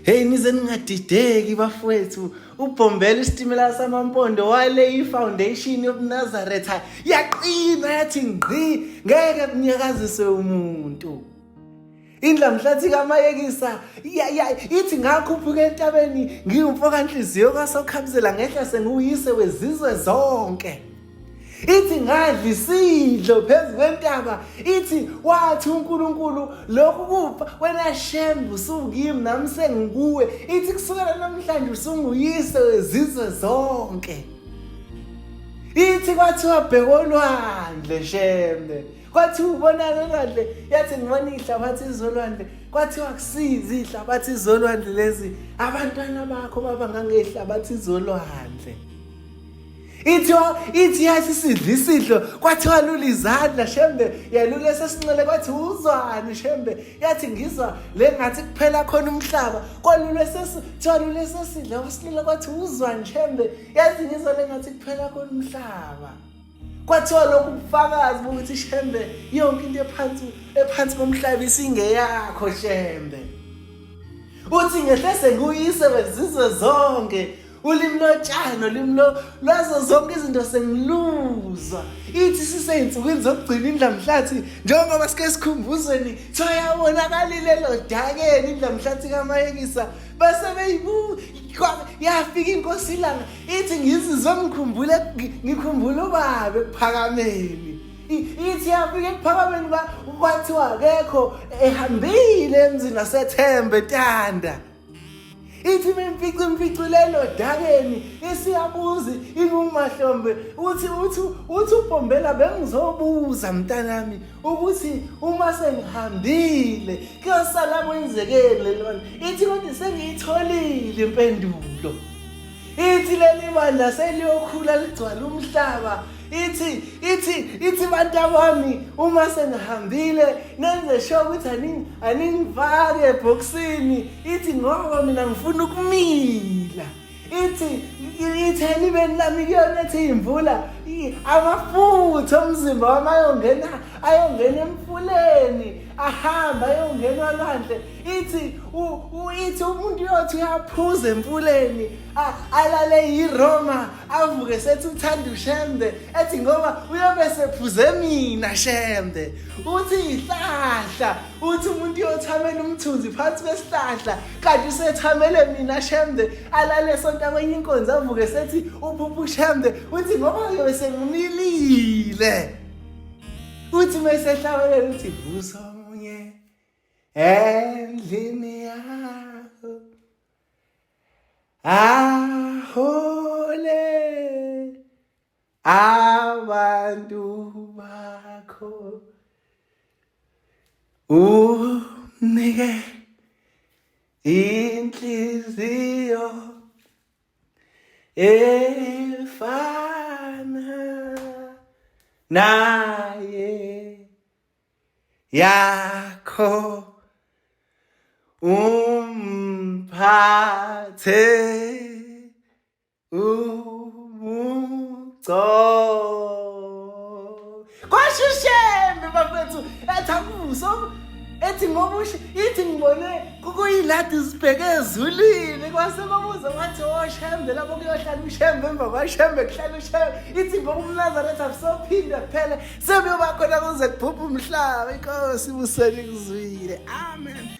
Hey nize ningadideki bafowethu, ubhombela isitimela samaMpondo wale ifoundation yobuNazaretha yaqina yathi ngqi ngeke kunyakaziswe umuntu. Indlamhlathi kaMayekisa ithi ngakhuphuka entabeni ngiyumfokanhliziyo kaSokhamzela ngehla senguyise wezizwe zonke. Ithi ngadla isidlo phezu kwentaba, ithi wathi uNkulunkulu lokhu kupha wena Shembe usungimi nami sengikuwe, ithi kusukela namhlanje usunguyise wezizwe zonke. Ithi kwathiwa bheka olwandle Shembe, kwathiwa ubonana olwandle, yathi ngibona ihlabathi izolwandle, kwathiwa kusizi ihlabathi izolwandle lezi abantwana bakho baba ngangehlabathi izolwandle. Ithi yathi sidla isidlo, kwathiwa lula izandla Shembe, yalula esesinxele kwathi uzwani Shembe, yathi ngizwa le ngathi kuphela khona umhlaba, kwalula lula esesidla kwasilula kwathi uzwani Shembe, yathi ngizwa le ngathi kuphela khona umhlaba. Kwathiwa lokhu ubufakazi bokuthi Shembe yonke into ephansi komhlaba isingeyakho Shembe. Uthi ngehle senguyise wezizwe zonke, ulimi lotshano, ulimi lwazo zonke izinto sengiluzwa. Ithi siseyinsukwini zokugcina indlamhlathi, njengoba sike sikhumbuzweni kuthiwa yabonakalile lodakeni indlamhlathi kaMayekisa, base yafika inkosi ilanga, ithi ngizizwe ngikhumbule ubaba ekuphakameni. Ithi yafika ekuphakameni kwathiwa akekho ehambile emzini waseThembe Tanda. Ithi imficilelo dakeni isiyabuzi ingumahlombe, uthi ubhombela bengizobuza mntanami ukuthi uma sengihambile kuyosala kwenzekeni lona. Ithi kodwa sengiyitholile impendulo. Ithi leli bandla seliyokhula ligcwala umhlaba. Ithi bantu bami uma sengihambile nenze sure ukuthi aningivake ebhokisini. Ithi ngoba mina ngifuna ukumila. Ithi elibeni lami kuyona ethi imvula amafutha omzimba wami ayongena emfuleni, ahamba ayongena olwandle. Ithi umuntu yothi uyaphuza emfuleni, alale yiRoma, avuke sethi uthanda uShembe, ethi ngoba uyobe sephuze mina Shembe. Uthi ihlahla, uthi umuntu yothamela umthunzi phansi kwesihlahla, kanti usethamele mina Shembe, alale sonke kwenye inkonzo, avuke sethi uphupha Shembe. Uthi ngoba uyobe sengimilile. Uthi mesehlabelela uthi vusa omunye endlini yakho, ahole abantu bakho, unike inhliziyo efana naye yakho, umphathe umuco. Kwasho uShembe bafethu ethakuso, ethi ngoba ithi ngibone kukuyiladi sibheke ezulwini, kwase babuza wathi Shembe lapho kuyohlala uShembe, emva kwaShembe kuhlala uShembe. Ithi ngoba uMnazaretha usophinda kuphela sebeyoba khona kuze kubhubhe umhlaba. Inkosi ibuseni kuzwile. Amen.